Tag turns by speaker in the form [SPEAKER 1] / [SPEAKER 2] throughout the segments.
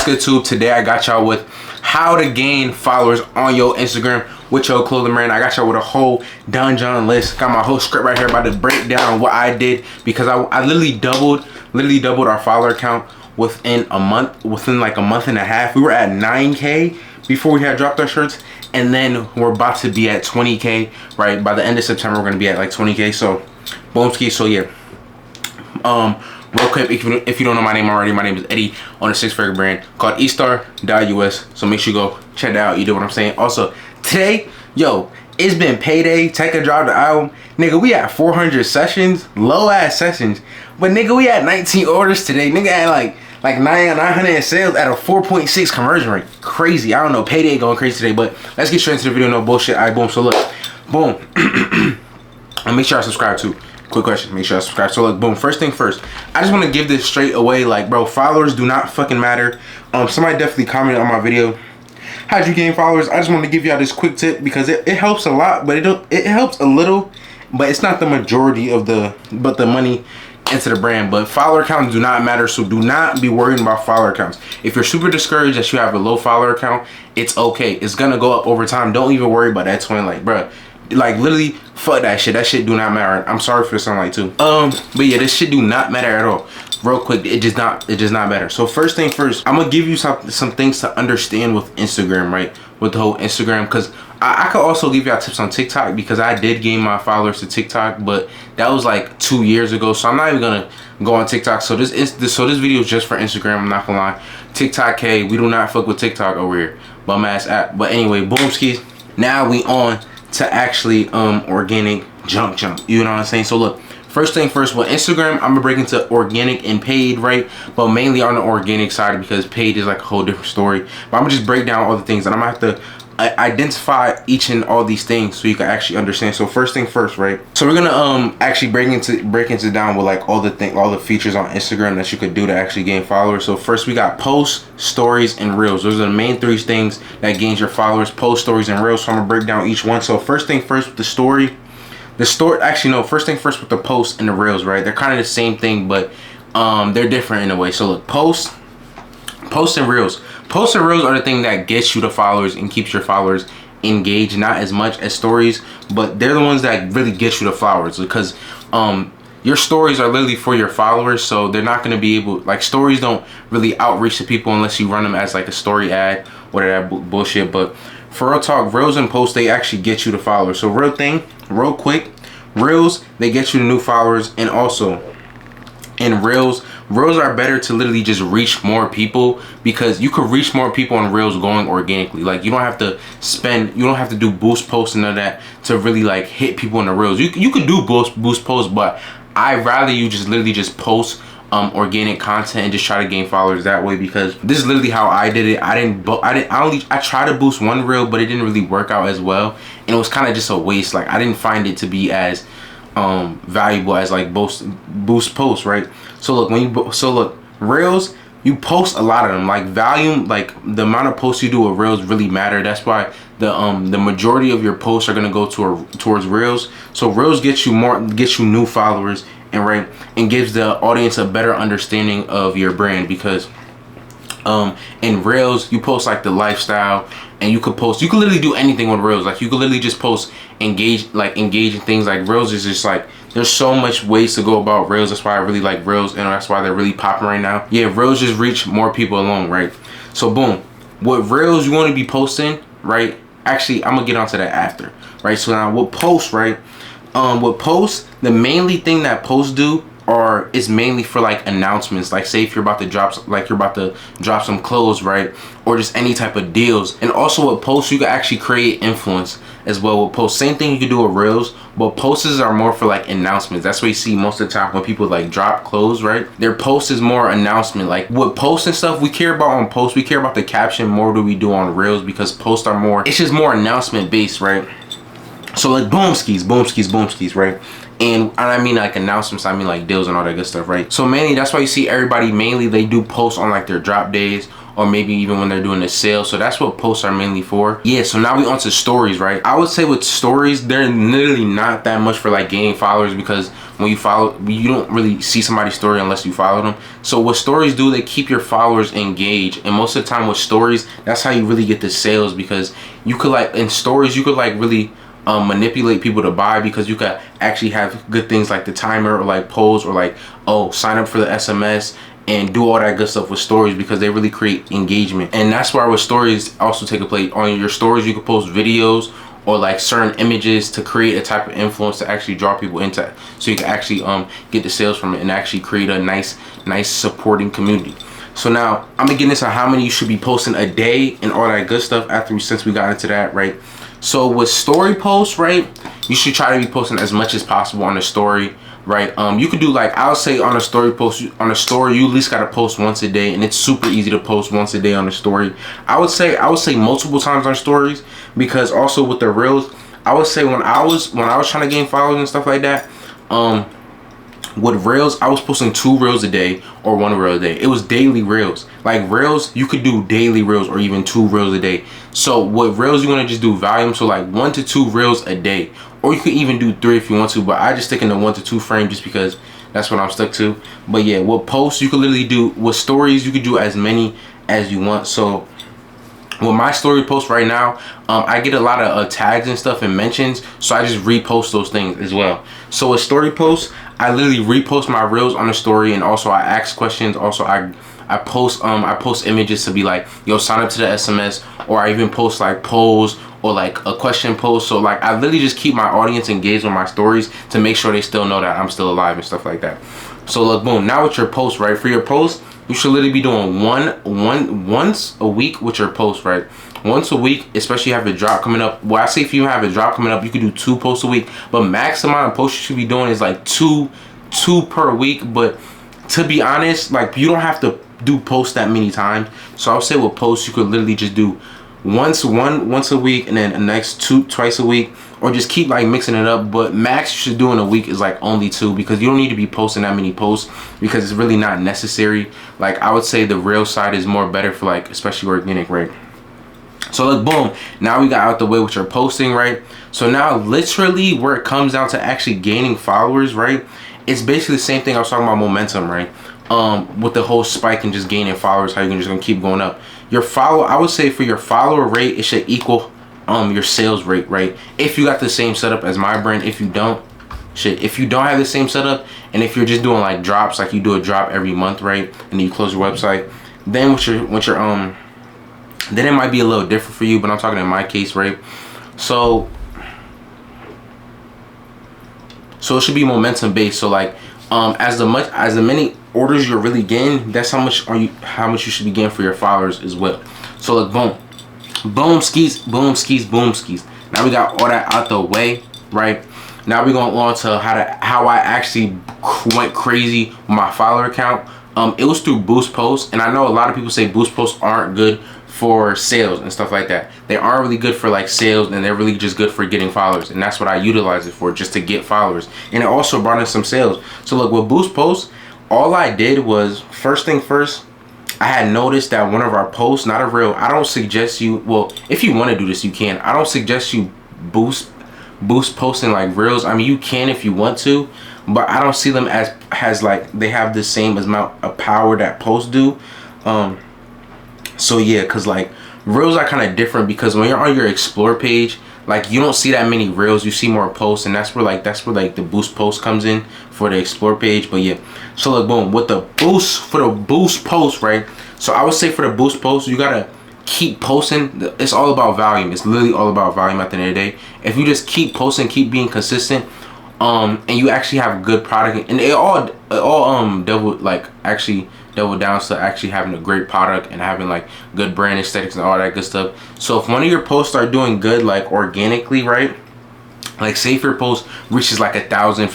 [SPEAKER 1] What's good, tube? Today I got y'all with how to gain followers on your Instagram with your clothing brand. I got y'all with a whole dungeon list. Got my whole script right here, about to break down what I did, because I literally doubled our follower count within like a month and a half. We were at 9K before we had dropped our shirts, and then we're about to be at 20K, right? By the end of September, we're gonna be at like 20K. So, boomski. So yeah. Real quick, if you don't know my name already, my name is Eddie on a six-figure brand called estar.us. So make sure you go check that out. You know what I'm saying? Also, today, yo, it's been payday. Tekka dropped the album. Nigga, we had 400 sessions, low-ass sessions. But nigga, we had 19 orders today. Nigga had like 900 sales at a 4.6 conversion rate. Crazy. I don't know. Payday going crazy today. But let's get straight into the video. No bullshit. All right, boom. So look, boom. And make sure I subscribe too. Quick question, make sure I subscribe. So look, boom, first thing first, I just want to give this straight away. Like, bro, followers do not fucking matter. Somebody definitely commented on my video, how'd you gain followers? I just want to give y'all this quick tip, because it helps a lot, but it helps a little, but it's not the majority of the money into the brand. But follower counts do not matter, so do not be worrying about follower counts. If you're super discouraged that you have a low follower count, it's okay. It's gonna go up over time. Don't even worry about that twin. Like, bro, like literally fuck that shit. That shit do not matter. I'm sorry for sounding like too. But yeah, this shit do not matter at all. Real quick, it does not matter. So first thing first, I'm gonna give you some things to understand with Instagram, right? With the whole Instagram, because I could also give y'all tips on TikTok, because I did gain my followers to TikTok, but that was like 2 years ago. So I'm not even gonna go on TikTok. So this video is just for Instagram. I'm not gonna lie. TikTok, hey, we do not fuck with TikTok over here. Bum ass app. But anyway, boom skis. Now we on to actually organic jump, you know what I'm saying? So look, first thing first, with Instagram, I'm gonna break into organic and paid, right? But mainly on the organic side, because paid is like a whole different story. But I'm gonna just break down all the things, and I'm gonna have to identify each and all these things so you can actually understand. So first thing first, right? So we're gonna actually break into down with like all the features on Instagram that you could do to actually gain followers. So first we got posts, stories, and reels. Those are the main three things that gains your followers: post, stories, and reels. So I'm gonna break down each one. So first thing first with the story. Actually no, first thing first with the posts and the reels, right? They're kind of the same thing, but they're different in a way. So look, posts and reels. Posts and reels are the thing that gets you the followers and keeps your followers engaged, not as much as stories, but they're the ones that really get you the followers, because your stories are literally for your followers, so they're not going to be able, like, stories don't really outreach to people unless you run them as like a story ad or that bullshit. But for real talk, reels and posts, they actually get you the followers. So real quick, reels, they get you the new followers. And also in reels are better to literally just reach more people, because you could reach more people on reels going organically. Like, you don't have to do boost posts and all that to really like hit people in the reels. You could do boost posts, but I'd rather you just literally just post organic content and just try to gain followers that way, because this is literally how I did it. I tried to boost one reel, but it didn't really work out as well, and it was kind of just a waste. Like, I didn't find it to be as valuable as like boost posts, right? So look, reels, you post a lot of them. Like, volume, like the amount of posts you do with reels really matter. That's why the majority of your posts are gonna go towards reels. So reels get you new followers, and gives the audience a better understanding of your brand, because in reels you post like the lifestyle, and you could literally do anything with reels. Like, you could literally just post engaging things. Like, reels is just like, there's so much ways to go about reels. That's why I really like reels, and that's why they're really popping right now. Yeah, reels just reach more people alone, right? So boom, what reels you want to be posting, right? Actually, I'm gonna get onto that after, right? So now with posts, right? With posts, the mainly thing that posts do is mainly for like announcements. Like, say if you're about to drop some clothes, right? Or just any type of deals. And also with posts, you can actually create influence as well with posts. Same thing you can do with reels, but posts are more for like announcements. That's what you see most of the time when people like drop clothes, right? Their post is more announcement. Like, with posts and stuff, we care about on posts, we care about the caption more than we do on reels, because posts are more, it's just more announcement based, right? So like boom skis, right? And I mean like announcements, I mean like deals and all that good stuff, right? So mainly that's why you see everybody, mainly they do posts on like their drop days or maybe even when they're doing a sale. So that's what posts are mainly for. Yeah, so now we on to stories, right? I would say with stories, they're literally not that much for like gaining followers, because when you follow, you don't really see somebody's story unless you follow them. So what stories do, they keep your followers engaged, and most of the time with stories, that's how you really get the sales, because you could like, in stories, you could like really manipulate people to buy, because you could actually have good things like the timer, or like polls, or like, oh, sign up for the SMS, and do all that good stuff with stories, because they really create engagement. And that's why with stories also take a place. On your stories, you can post videos or like certain images to create a type of influence to actually draw people into it, so you can actually get the sales from it and actually create a nice supporting community. So now I'm gonna get into how many you should be posting a day and all that good stuff since we got into that, right? So with story posts, right, you should try to be posting as much as possible on the story, right? You could do like, I would say on a story post, on a story, you at least gotta post once a day, and it's super easy to post once a day on the story. I would say multiple times on stories, because also with the reels, I would say when I was trying to gain followers and stuff like that, with reels, I was posting 2 reels a day or 1 reel a day. It was daily reels. Like reels, you could do daily reels or even 2 reels a day. So with reels, you want to just do volume, so like 1 to 2 reels a day, or you could even do 3 if you want to, but I just stick in the 1 to 2 frame just because that's what I'm stuck to. But yeah, with posts, you could literally do, with stories, you could do as many as you want. So with my story post right now, I get a lot of tags and stuff and mentions, so I just repost those things as well. So with story posts, I literally repost my reels on the story, and also I ask questions. Also I post images to be like, yo, sign up to the SMS, or I even post like polls or like a question post. So like I literally just keep my audience engaged with my stories to make sure they still know that I'm still alive and stuff like that. So look, boom, now with your post, right, for your post, you should literally be doing once a week with your post, right? Once a week, especially if you have a drop coming up. Well, I say if you have a drop coming up, you can do 2 posts a week, but max amount of posts you should be doing is like two per week. But to be honest, like you don't have to do posts that many times. So I would say with posts, you could literally just do once a week, and then the next twice a week, or just keep like mixing it up. But max you should do in a week is like only 2, because you don't need to be posting that many posts, because it's really not necessary. Like I would say the real side is more better for like, especially organic, right? So look, boom, now we got out the way with your posting, right? So now literally where it comes down to actually gaining followers, right, it's basically the same thing I was talking about, momentum, right? With the whole spike and just gaining followers, how you're just gonna keep going up. Your I would say for your follower rate, it should equal your sales rate, right? If you got the same setup as my brand. If you don't, if you don't have the same setup, and if you're just doing like drops, like you do a drop every month, right, and then you close your website, then with your then it might be a little different for you. But I'm talking in my case, right? So it should be momentum based. So like as the many orders you're really getting, that's how much you should be getting for your followers as well. So look, boom skis, boom skis, boom skis. Now we got all that out the way, right? Now we're going on to how I actually went crazy with my follower count. It was through boost posts, and I know a lot of people say boost posts aren't good for sales and stuff like that. They aren't really good for like sales, and they're really just good for getting followers, and that's what I utilize it for, just to get followers. And it also brought in some sales. So look, with boost posts, all I did was, first thing first, I had noticed that one of our posts, not a reel, I don't suggest you, well, if you want to do this, you can. I don't suggest you boost posting like reels. I mean, you can if you want to, but I don't see them as like they have the same amount of power that posts do. So yeah, because like reels are kind of different, because when you're on your explore page, like you don't see that many reels, you see more posts, and that's where like the boost post comes in for the explore page. But yeah, so look, boom, with the boost post, right? So I would say for the boost post, you gotta keep posting. It's all about volume. It's literally all about volume at the end of the day. If you just keep posting, keep being consistent, and you actually have good product, and it all double down to actually having a great product and having like good brand aesthetics and all that good stuff. So if one of your posts are doing good, like organically, right, like say if your post reaches like 1,000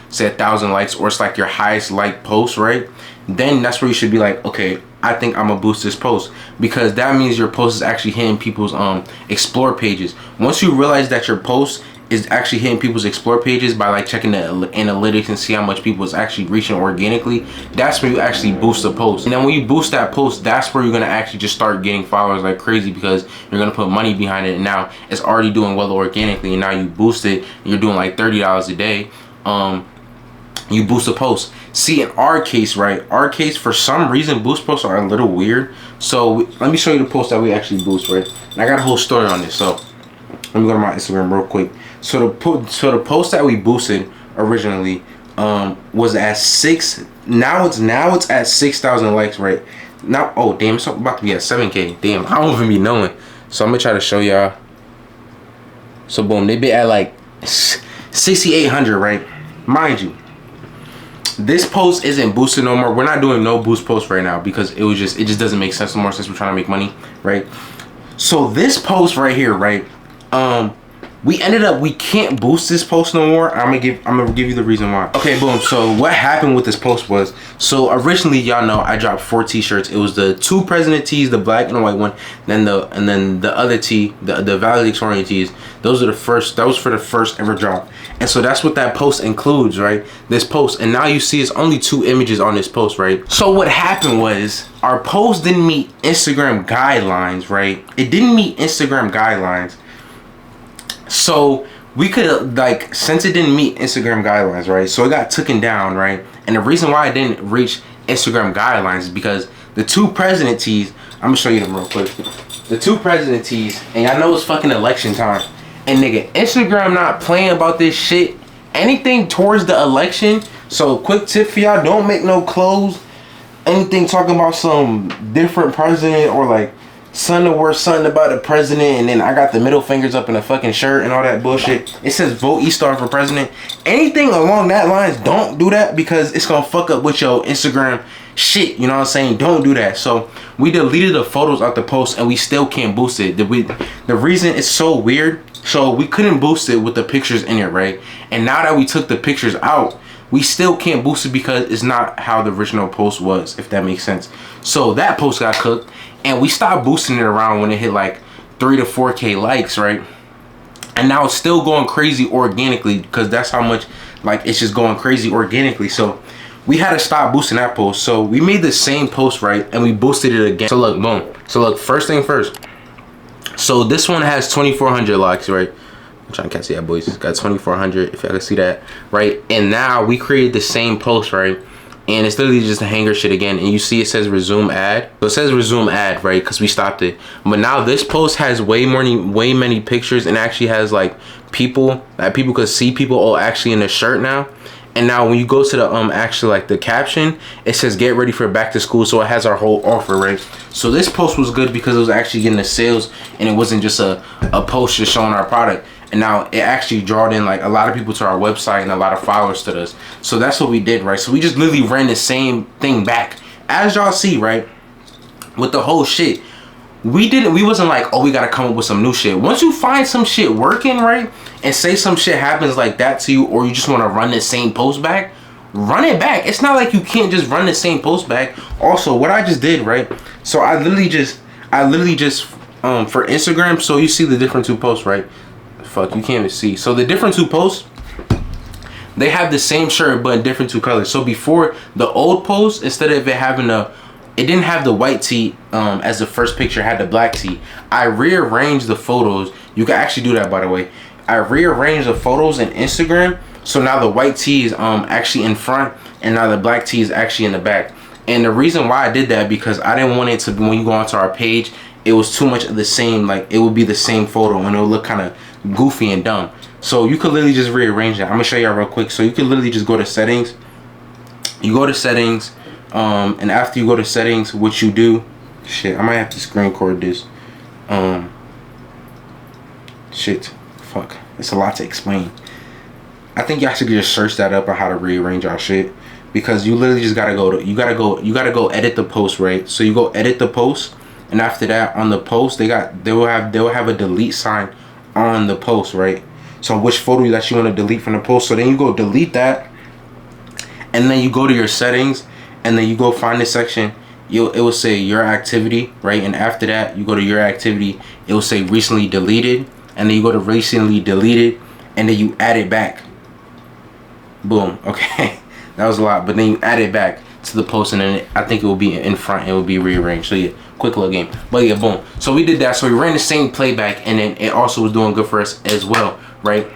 [SPEAKER 1] say 1,000 likes, or it's like your highest like post, right, then that's where you should be like, okay, I think I'm gonna boost this post, because that means your post is actually hitting people's explore pages. Once you realize that your post is actually hitting people's explore pages by like checking the analytics and see how much people is actually reaching organically. That's where you actually boost the post. And then when you boost that post, that's where you're gonna actually just start getting followers like crazy, because you're gonna put money behind it, and now it's already doing well organically, and now you boost it, and you're doing like $30 a day. You boost a post. See, in our case, right, our case, for some reason boost posts are a little weird. So let me show you the post that we actually boost, right? And I got a whole story on this, so let me go to my Instagram real quick. So the post that we boosted originally was at 6. Now it's at 6,000 likes, right? Now, oh damn, it's about to be at 7K. Damn, I don't even be knowing. So I'm gonna try to show y'all. So boom, they be at like 6,800, right? Mind you, this post isn't boosted no more. We're not doing no boost posts right now because it just doesn't make sense no more, since we're trying to make money, right? So this post right here, right? We can't boost this post no more. I'm gonna give you the reason why. Okay, boom. So what happened with this post was, so originally, y'all know I dropped 4 t-shirts. It was the 2 president tees, the black and white one, then the other tee, the valedictorian tees. Those are the first. That was for the first ever drop. And so that's what that post includes, right? This post. And now you see it's only 2 images on this post, right? So what happened was our post didn't meet Instagram guidelines, right? It didn't meet Instagram guidelines. So we could, like, since it didn't meet Instagram guidelines, right? So it got taken down, right? And the reason why it didn't reach Instagram guidelines is because the 2 president tees, I'm gonna show you them real quick. The 2 president tees, and y'all know it's fucking election time. And nigga, Instagram not playing about this shit. Anything towards the election. So quick tip for y'all, don't make no clothes. Anything talking about some different president, or like something to wear something about the president, and then I got the middle fingers up in a fucking shirt and all that bullshit. It says vote E-Star for president. Anything along that lines, don't do that, because it's gonna fuck up with your Instagram shit, you know what I'm saying? Don't do that. So we deleted the photos out the post, and we still can't boost it. The reason it's so weird, so we couldn't boost it with the pictures in it, right? And now that we took the pictures out, we still can't boost it because it's not how the original post was, if that makes sense. So that post got cooked, and we stopped boosting it around when it hit like 3 to 4K likes, right? And now it's still going crazy organically, because that's how much, like, it's just going crazy organically. So we had to stop boosting that post. So we made the same post, right? And we boosted it again. So look, boom. So look, first thing first. So this one has 2,400 likes, right? I'm trying to catch that, boys. It's got 2,400, if y'all can see that, right? And now we created the same post, right? And it's literally just a hanger shit again, and you see it says resume ad. So it says resume ad, right? Because we stopped it. But now this post has way many pictures, and actually has like people that people could see people actually in the shirt now. And now when you go to the actually like the caption, it says get ready for back to school. So it has our whole offer, right? So this post was good because it was actually getting the sales, and it wasn't just a post just showing our product. And now it actually drawed in like a lot of people to our website and a lot of followers to us. So that's what we did, right? So we just literally ran the same thing back. As y'all see, right? With the whole shit, we wasn't like, oh, we gotta come up with some new shit. Once you find some shit working, right? And say some shit happens like that to you, or you just wanna run the same post back, run it back. It's not like you can't just run the same post back. Also, what I just did, right? So I literally just for Instagram, so you see the different 2 posts, right? Fuck, you can't even see. So the different 2 posts, they have the same shirt but in different 2 colors. So before, the old post, instead of it having it didn't have the white tee as the first picture, it had the black tee. I rearranged the photos. You can actually do that, by the way. I rearranged the photos in Instagram, so now the white tee is actually in front, and now the black tee is actually in the back. And the reason why I did that, because I didn't want it to, when you go onto our page, it was too much of the same, like it would be the same photo and it would look kind of goofy and dumb. So you could literally just rearrange that. I'm gonna show y'all real quick. So you can literally just go to settings. You go to settings, and after you go to settings, what you do, shit, I might have to screen record this. Shit, fuck, it's a lot to explain. I think y'all should just search that up on how to rearrange our shit, because you literally just gotta go edit the post, right? So you go edit the post, and after that, on the post, they will have a delete sign on the post, right? So which photo that you want to delete from the post. So then you go delete that, and then you go to your settings, and then you go find this section. It will say your activity, right? And after that, you go to your activity, it will say recently deleted, and then you go to recently deleted, and then you add it back. Boom. Okay. That was a lot, but then you add it back to the post, and then I think it will be in front, it will be rearranged. So yeah, quick little game. But yeah, boom. So we did that. So we ran the same playback, and then it also was doing good for us as well, right?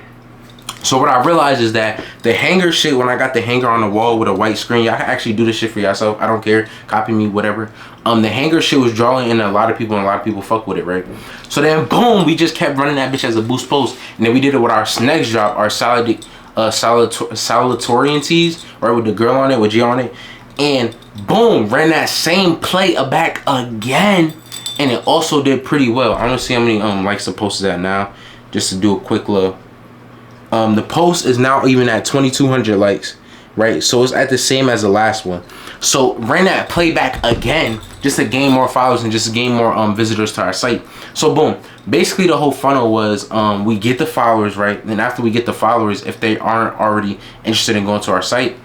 [SPEAKER 1] So what I realized is that the hanger shit, when I got the hanger on the wall with a white screen, y'all can actually do this shit for yourself. I don't care. Copy me, whatever. The hanger shit was drawing in a lot of people, and a lot of people fuck with it, right? So then, boom, we just kept running that bitch as a boost post, and then we did it with our next drop, our salutatorian tees, right, with the girl on it, with G on it, and boom, ran that same play back again, and it also did pretty well. I don't see how many likes the post is at now, just to do a quick look. The post is now even at 2,200 likes, right? So it's at the same as the last one. So ran that playback again, just to gain more followers and just to gain more visitors to our site. So boom, basically the whole funnel was we get the followers, right? Then after we get the followers, if they aren't already interested in going to our site,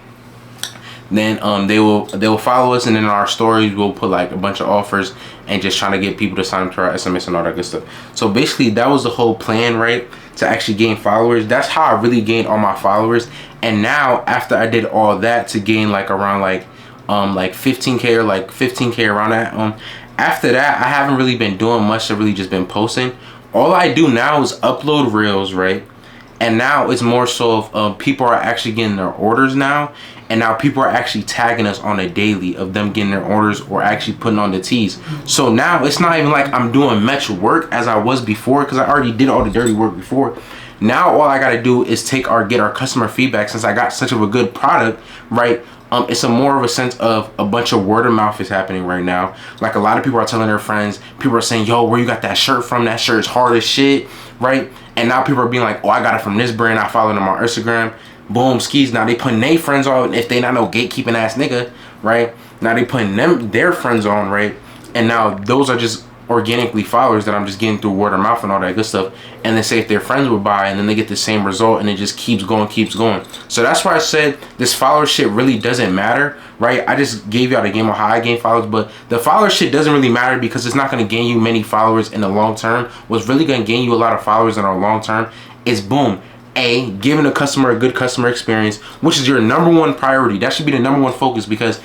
[SPEAKER 1] then they will follow us, and then in our stories we'll put like a bunch of offers and just trying to get people to sign up to our SMS and all that good stuff. So basically that was the whole plan, right? To actually gain followers. That's how I really gained all my followers. And now after I did all that to gain like around like 15k or like 15k around that, after that I haven't really been doing much. I've really just been posting. All I do now is upload reels, right? And now it's more so of people are actually getting their orders now, and now people are actually tagging us on a daily of them getting their orders or actually putting on the tees. So now it's not even like I'm doing much work as I was before, because I already did all the dirty work before. Now all I gotta do is get our customer feedback. Since I got such of a good product, right? It's a more of a sense of a bunch of word of mouth is happening right now. Like a lot of people are telling their friends, people are saying, yo, where you got that shirt from? That shirt's hard as shit, right? And now people are being like, oh, I got it from this brand. I follow them on Instagram. Boom, skis. Now they putting their friends on, if they not no gatekeeping ass nigga, right? Now they putting their friends on, right? And now those are just organically followers that I'm just getting through word of mouth and all that good stuff. And then say if their friends would buy, and then they get the same result, and it just keeps going. So that's why I said this follower shit really doesn't matter, right? I just gave y'all the game of how I gain followers, but the follower shit doesn't really matter because it's not going to gain you many followers in the long term. What's really going to gain you a lot of followers in the long term is boom, giving the customer a good customer experience, which is your #1 priority. That should be the #1 focus, because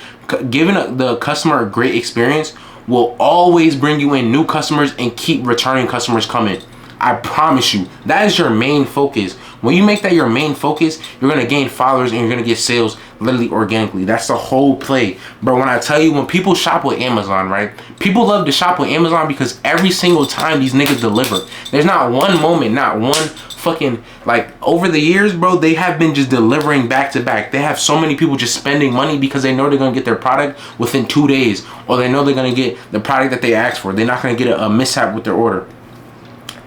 [SPEAKER 1] giving the customer a great experience will always bring you in new customers and keep returning customers coming. I promise you, that is your main focus. When you make that your main focus, you're gonna gain followers and you're gonna get sales literally organically. That's the whole play. But when I tell you, when people shop with Amazon, right? People love to shop with Amazon because every single time these niggas deliver. There's not one moment, not one fucking, like, over the years, bro, they have been just delivering back to back. They have so many people just spending money because they know they're gonna get their product within 2 days, or they know they're gonna get the product that they asked for. They're not gonna get a mishap with their order.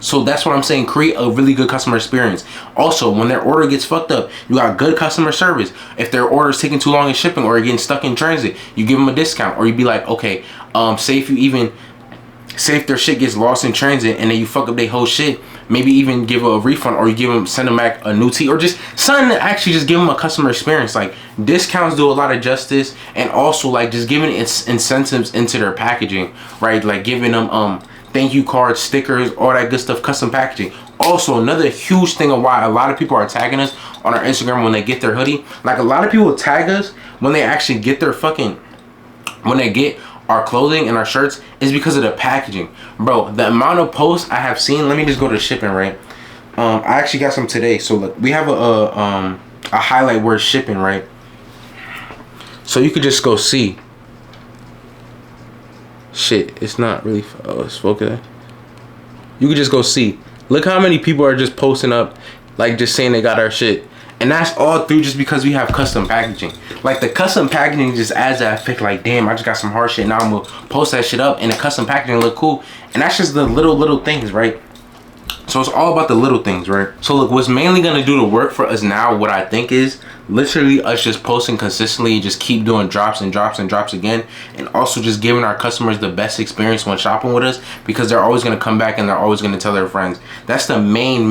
[SPEAKER 1] So that's what I'm saying, create a really good customer experience. Also, when their order gets fucked up, you got good customer service. If their order is taking too long in shipping or getting stuck in transit, you give them a discount. Or you be like, okay, say if their shit gets lost in transit and then you fuck up their whole shit, maybe even give a refund, or you send them back a new tee, or just something to actually just give them a customer experience. Like, discounts do a lot of justice, and also like just giving incentives into their packaging, right? Like giving them thank you cards, stickers, all that good stuff, custom packaging. Also, another huge thing of why a lot of people are tagging us on our Instagram when they get their hoodie. Like, a lot of people tag us when they actually get their when they get our clothing and our shirts, is because of the packaging. Bro, the amount of posts I have seen, let me just go to shipping, right? I actually got some today. So look, we have a highlight word shipping, right? So you could just go see. Shit, it's not really, let's focus. You could just go see. Look how many people are just posting up, like just saying they got our shit. And that's all through just because we have custom packaging. Like, the custom packaging just adds that effect, like, damn, I just got some hard shit, now I'm gonna post that shit up and the custom packaging look cool. And that's just the little things, right? So it's all about the little things, right? So look, what's mainly gonna do the work for us now, what I think, is literally us just posting consistently, just keep doing drops and drops and drops again, and also just giving our customers the best experience when shopping with us, because they're always gonna come back and they're always gonna tell their friends. That's the main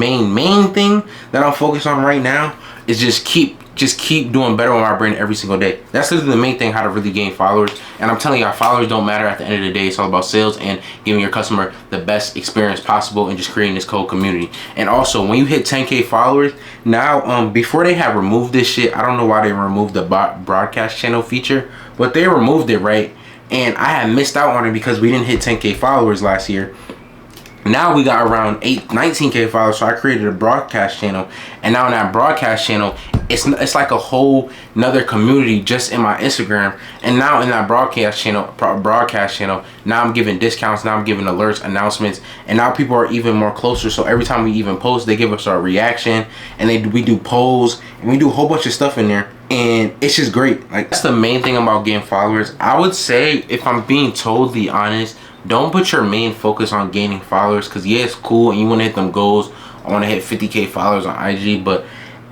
[SPEAKER 1] thing that I'm focused on right now, is just keep just keep doing better on my brand every single day. That's literally the main thing, how to really gain followers. And I'm telling y'all, followers don't matter at the end of the day. It's all about sales and giving your customer the best experience possible and just creating this cold community. And also, when you hit 10K followers, now before they have removed this shit, I don't know why they removed the broadcast channel feature, but they removed it, right? And I had missed out on it because we didn't hit 10K followers last year. Now we got around 19K followers, so I created a broadcast channel, and now in that broadcast channel, it's like a whole nother community just in my Instagram. And now in that broadcast channel, now I'm giving discounts, now I'm giving alerts, announcements, and now people are even more closer. So every time we even post, they give us our reaction, and we do polls, and we do a whole bunch of stuff in there, and it's just great. Like, that's the main thing about getting followers. I would say, if I'm being totally honest, don't put your main focus on gaining followers, because yeah, it's cool and you want to hit them goals. I want to hit 50K followers on IG, but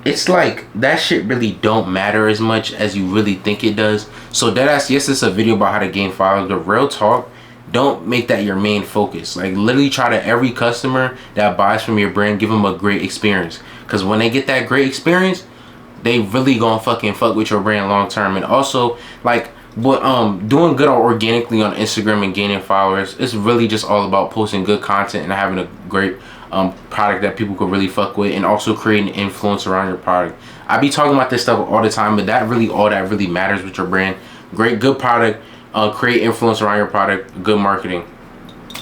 [SPEAKER 1] it's like that shit really don't matter as much as you really think it does. So deadass, yes, it's a video about how to gain followers, but real talk, don't make that your main focus. Like, literally try to, every customer that buys from your brand, give them a great experience, because when they get that great experience, they really gonna fucking fuck with your brand long term. And also, like, but doing good organically on Instagram and gaining followers, it's really just all about posting good content and having a great product that people could really fuck with, and also creating influence around your product. I be talking about this stuff all the time, but that really, all that really matters with your brand. Good product, create influence around your product, good marketing.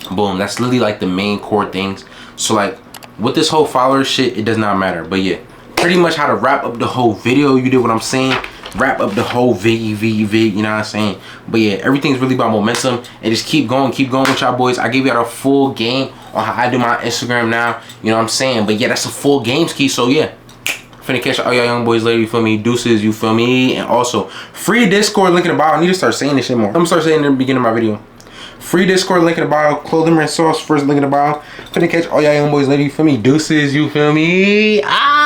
[SPEAKER 1] Boom, that's literally like the main core things. So like with this whole follower shit, it does not matter. But yeah, pretty much how to wrap up the whole video. You did what I'm saying. Wrap up the whole vid, you know what I'm saying? But yeah, everything's really about momentum, and just keep going with y'all boys. I gave y'all a full game on how I do my Instagram now, you know what I'm saying? But yeah, that's a full games key. So yeah, finna catch all y'all young boys later, you feel me? Deuces, you feel me? And also, free Discord link in the bio. I need to start saying this shit more. I'm gonna start saying it in the beginning of my video. Free Discord link in the bio. Clothing brand sauce, first link in the bio. Finna catch all y'all young boys later, you feel me? Deuces, you feel me? Ah!